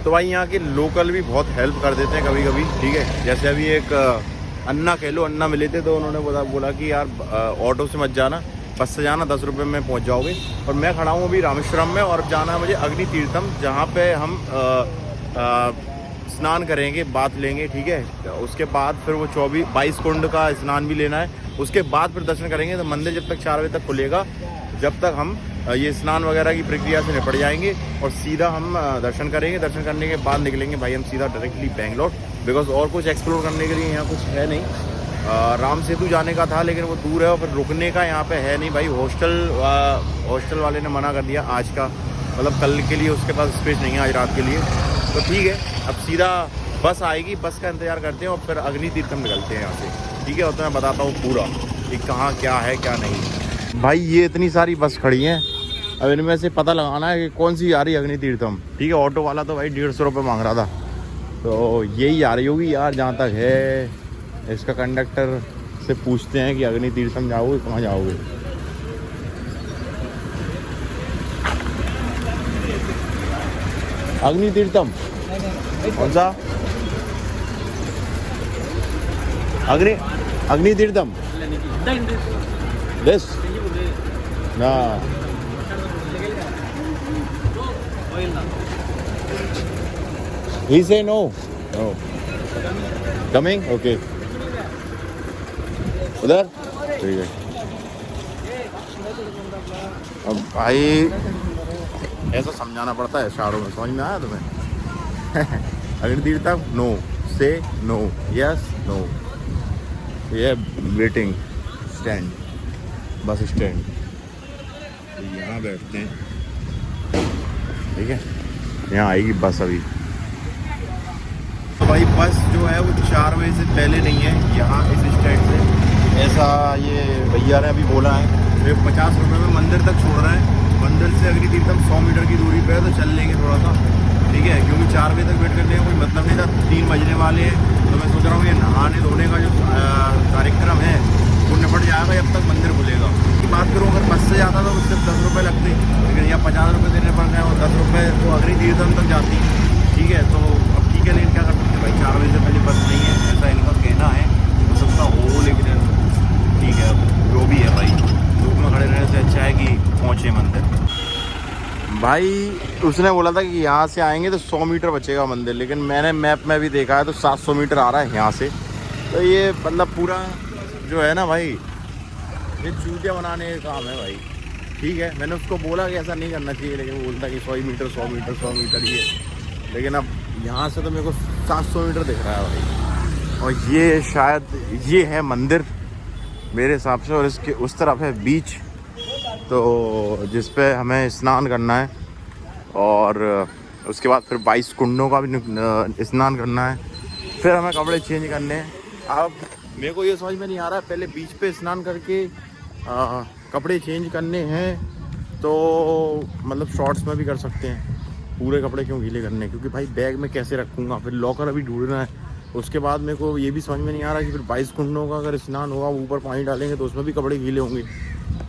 तो भाई यहाँ के लोकल भी बहुत हेल्प कर देते हैं कभी कभी, ठीक है। जैसे अभी एक अन्ना कह लो, अन्ना मिले थे तो उन्होंने बोला कि यार ऑटो से मत जाना, बस से जाना, 10 रुपये में पहुँच जाओगे। और मैं खड़ा हूँ अभी रामेश्वरम में और जाना है मुझे अग्नि तीर्थम, जहाँ पे हम स्नान करेंगे, बात लेंगे, ठीक है। तो उसके बाद फिर वो 22 कुंड का स्नान भी लेना है। उसके बाद फिर दर्शन करेंगे। तो मंदिर जब तक 4 बजे तक खुलेगा, जब तक हम ये स्नान वगैरह की प्रक्रिया से निपट जाएंगे और सीधा हम दर्शन करेंगे। दर्शन करने के बाद निकलेंगे भाई हम सीधा डायरेक्टली बेंगलोर, बिकॉज और कुछ एक्सप्लोर करने के लिए यहाँ कुछ है नहीं। राम सेतु जाने का था लेकिन वो दूर है और फिर रुकने का यहाँ पे है नहीं भाई। हॉस्टल वाले ने मना कर दिया आज का, मतलब कल के लिए उसके पास स्पेस नहीं है आज रात के लिए। तो ठीक है, अब सीधा बस आएगी, बस का इंतज़ार करते हैं और फिर अग्नि तीर्थम निकलते हैं यहाँ से, ठीक है। और तो मैं बताता हूँ पूरा कि कहाँ क्या है क्या नहीं। भाई ये इतनी सारी बस खड़ी हैं, अब इनमें से पता लगाना है कि कौन सी आ रही है अग्नि तीर्थम, ठीक है। ऑटो वाला तो भाई 150 रुपये मांग रहा था, तो यही आ रही होगी यार जहाँ तक है। इसका कंडक्टर से पूछते हैं कि अग्नि तीर्थम जाओगे, कहाँ जाओगे। अग्नि तीर्थम कौन सा? अग्नि तीर्थम दिस ना। He say no. No. Coming? Okay. उधर? ठीक है। अब भाई ऐसा समझाना पड़ता है इशारों में, समझ में आया तुम्हें? अग्नि तीर्थम नो, से नो, यस नो। ये वेटिंग स्टैंड, बस स्टैंड, यहाँ बैठते हैं, ठीक है। यहाँ आएगी बस अभी। तो भाई बस जो है वो 4 बजे से पहले नहीं है यहाँ इस स्टैंड से, ऐसा ये भैया ने अभी बोला है। तो 50 रुपये में मंदिर तक छोड़ रहे हैं। मंदिर से अग्नि तीर्थम 100 मीटर की दूरी पे है, तो चल लेंगे थोड़ा सा, ठीक है। क्योंकि 4 बजे तक वेट करने का कोई मतलब नहीं था, 3 बजने वाले हैं। तो मैं सोच रहा हूँ ये नहाने धोने का जो कार्यक्रम है वो निपट जाएगा जब तक मंदिर खुलेगा। की बात करूँ अगर बस से जाता तो उससे 10 रुपये लगते, लेकिन यहाँ 50 रुपये देने पड़ रहे हैं और 10 रुपये तो अग्नि तीर्थम तक जाती, ठीक है। तो अब ठीक है, लेकिन क्या कर सकते हैं भाई, 4 बजे से पहले बस नहीं है, ऐसा इनका कहना है। हो सकता हो, लेकिन ठीक है जो भी है भाई, धूप में खड़े रहने से अच्छा है कि पहुँचे मंदिर। भाई उसने बोला था कि यहाँ से आएंगे तो 100 मीटर बचेगा मंदिर, लेकिन मैंने मैप में भी देखा है तो 700 मीटर आ रहा है यहाँ से। तो ये मतलब पूरा जो है ना भाई, ये चूतिया बनाने का काम है भाई, ठीक है। मैंने उसको बोला कि ऐसा नहीं करना चाहिए, लेकिन वो बोलता कि 100 मीटर 100 मीटर 100 मीटर ही है। लेकिन अब यहाँ से तो मेरे को 700 मीटर दिख रहा है भाई। और ये शायद ये है मंदिर मेरे हिसाब से, और इसके उस तरफ है बीच, तो जिस पे हमें स्नान करना है। और उसके बाद फिर 22 कुंडों का भी स्नान करना है। फिर हमें कपड़े चेंज करने हैं। अब मेरे को ये समझ में नहीं आ रहा है, पहले बीच पे स्नान करके कपड़े चेंज करने हैं तो मतलब शॉर्ट्स में भी कर सकते हैं, पूरे कपड़े क्यों गीले करने, क्योंकि भाई बैग में कैसे रखूँगा, फिर लॉकर अभी ढूंढना है। उसके बाद मेरे को ये भी समझ में नहीं आ रहा कि फिर 22 कुंडों का अगर स्नान होगा, ऊपर पानी डालेंगे तो उसमें भी कपड़े गीले होंगे।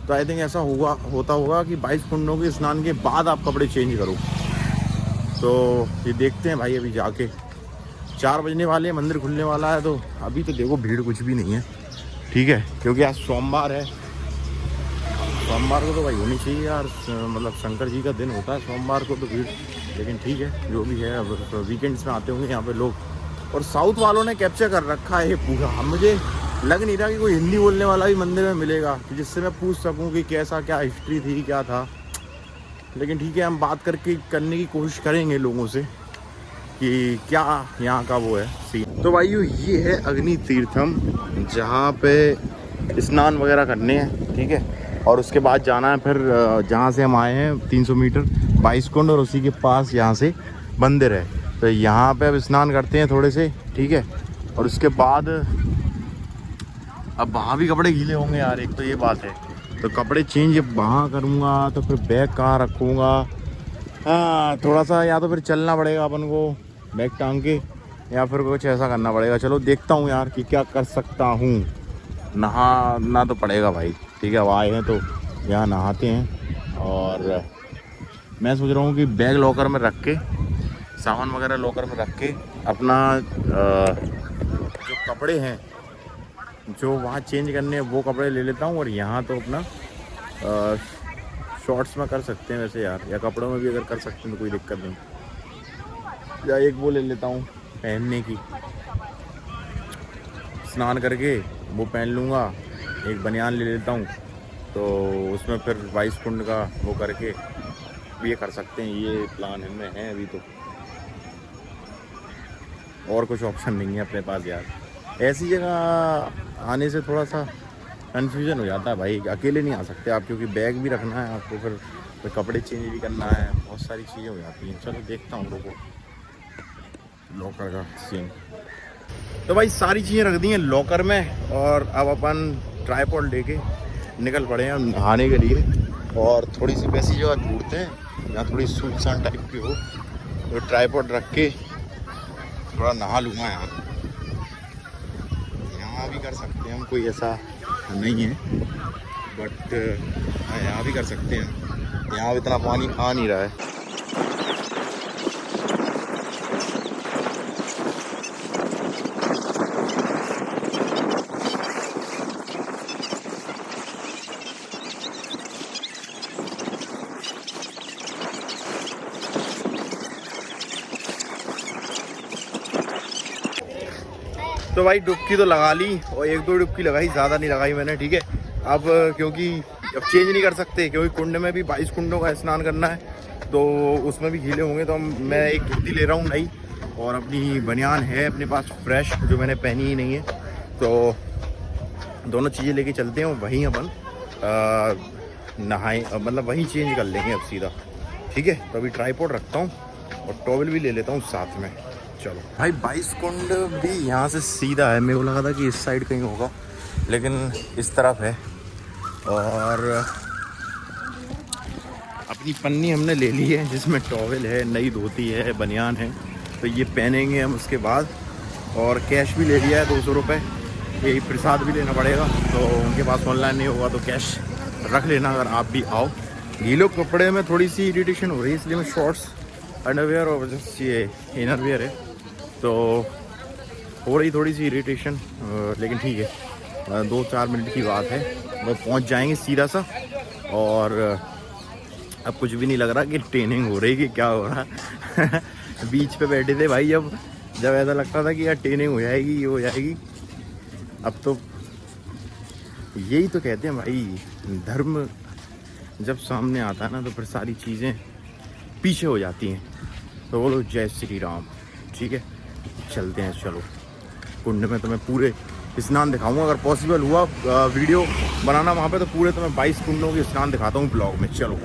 तो आई थिंक ऐसा होता होगा कि 22 कुंडों के स्नान के बाद आप कपड़े चेंज करो। तो ये देखते हैं भाई, अभी जाके 4 बजने वाले, मंदिर खुलने वाला है। तो अभी तो देखो भीड़ कुछ भी नहीं है, ठीक है, क्योंकि आज सोमवार है। सोमवार को तो भाई होनी चाहिए यार, मतलब शंकर जी का दिन होता है सोमवार को तो भीड़, लेकिन ठीक है जो भी है। अब वीकेंड्स में आते होंगे यहाँ पे लोग। और साउथ वालों ने कैप्चर कर रखा है ये पूरा। हम मुझे लग नहीं रहा कि कोई हिंदी बोलने वाला भी मंदिर में मिलेगा कि जिससे मैं पूछ सकूं कि कैसा क्या हिस्ट्री थी, क्या था। लेकिन ठीक है, हम बात करने की कोशिश करेंगे लोगों से कि क्या यहाँ का वो है सीन। तो भाई ये है अग्नि तीर्थम, जहाँ पे स्नान वगैरह करने हैं, ठीक है। और उसके बाद जाना है फिर जहाँ से हम आए हैं 300 मीटर 22 कुंड, और उसी के पास यहाँ से मंदिर है। तो यहाँ पे अब स्नान करते हैं थोड़े से, ठीक है। और उसके बाद अब वहाँ भी कपड़े गीले होंगे यार, एक तो ये बात है। तो कपड़े चेंज वहाँ करूँगा तो फिर बैग कहाँ रखूँगा। हाँ, थोड़ा सा या तो फिर चलना पड़ेगा अपन को बैग टांग के, या फिर कुछ ऐसा करना पड़ेगा। चलो देखता हूँ यार कि क्या कर सकता हूँ। नहाना तो पड़ेगा भाई, ठीक है। अब आए हैं तो यहाँ नहाते हैं। और मैं सोच रहा हूँ कि बैग लॉकर में रख के सामान वगैरह लॉकर में रख के अपना जो कपड़े हैं जो वहाँ चेंज करने हैं वो कपड़े ले लेता हूँ। और यहाँ तो अपना शॉर्ट्स में कर सकते हैं वैसे यार, या कपड़ों में भी अगर कर सकते हैं तो कोई दिक्कत नहीं। या एक वो ले लेता हूँ पहनने की, स्नान करके वो पहन लूँगा। एक बनियान ले लेता हूँ तो उसमें फिर 22 कुंड का वो करके ये कर सकते हैं। ये प्लान इनमें है अभी तो, और कुछ ऑप्शन नहीं है अपने पास यार। ऐसी जगह आने से थोड़ा सा कन्फ्यूज़न हो जाता है भाई, अकेले नहीं आ सकते आप, क्योंकि बैग भी रखना है आपको, फिर कपड़े चेंज भी करना है, बहुत सारी चीज़ें हो जाती हैं। चलो देखता हूँ लोगों लॉकर का सीन। तो भाई सारी चीज़ें रख दी हैं लॉकर में, और अब अपन ट्राइपॉड लेके निकल पड़े हैं नहाने के लिए। और थोड़ी सी वैसी जगह ढूंढते हैं जहाँ थोड़ी सुनसान टाइप की हो, तो ट्राइपॉड रख के थोड़ा नहा लूँगा यार। यहाँ भी कर सकते हैं हम, कोई ऐसा नहीं है, बट यहाँ भी कर सकते हैं। यहाँ इतना पानी आ नहीं रहा है। तो भाई डुबकी तो लगा ली, और 1-2 डुबकी लगाई, ज़्यादा नहीं लगाई मैंने, ठीक है। अब क्योंकि अब चेंज नहीं कर सकते, क्योंकि कुंड में भी 22 कुंडों का स्नान करना है, तो उसमें भी गीले होंगे। तो मैं एक धोती ले रहा हूँ नई, और अपनी बनियान है अपने पास फ्रेश जो मैंने पहनी ही नहीं है। तो दोनों चीज़ें लेके चलते हैं, वहीं अपन नहाएं, मतलब वहीं चेंज कर लेंगे अब सीधा, ठीक है। तो अभी ट्राइपॉड रखता हूँ और टॉवल भी ले लेता हूँ साथ में। चलो भाई 22 कुंड भी यहाँ से सीधा है, मेरे को लगा था कि इस साइड कहीं होगा, लेकिन इस तरफ है। और अपनी पन्नी हमने ले ली है जिसमें टॉवल है, नई धोती है, बनियान है, तो ये पहनेंगे हम उसके बाद। और कैश भी ले लिया है 200 रुपये, यही प्रसाद भी लेना पड़ेगा, तो उनके पास ऑनलाइन नहीं होगा तो कैश रख लेना अगर आप भी आओ। गीले कपड़े में थोड़ी सी इरिटेशन हो रही है, इसलिए मैं शॉर्ट्स अंडरवेयर और जस्ट ये इनरवेयर है, तो हो रही थोड़ी सी इरिटेशन, लेकिन ठीक है, 2-4 मिनट की बात है, वो पहुंच जाएंगे सीधा सा। और अब कुछ भी नहीं लग रहा कि ट्रेनिंग हो रही कि क्या हो रहा बीच पे बैठे थे भाई, जब ऐसा लगता था कि यार ट्रेनिंग हो जाएगी, ये हो जाएगी। अब तो यही तो कहते हैं भाई, धर्म जब सामने आता है ना तो फिर सारी चीज़ें पीछे हो जाती हैं। तो बोलो जय श्री राम, ठीक है। चलते हैं, चलो कुंड में तो मैं पूरे स्नान दिखाऊंगा, अगर पॉसिबल हुआ वीडियो बनाना वहाँ पे, तो पूरे तो मैं 22 कुंडों के स्नान दिखाता हूँ ब्लॉग में। चलो।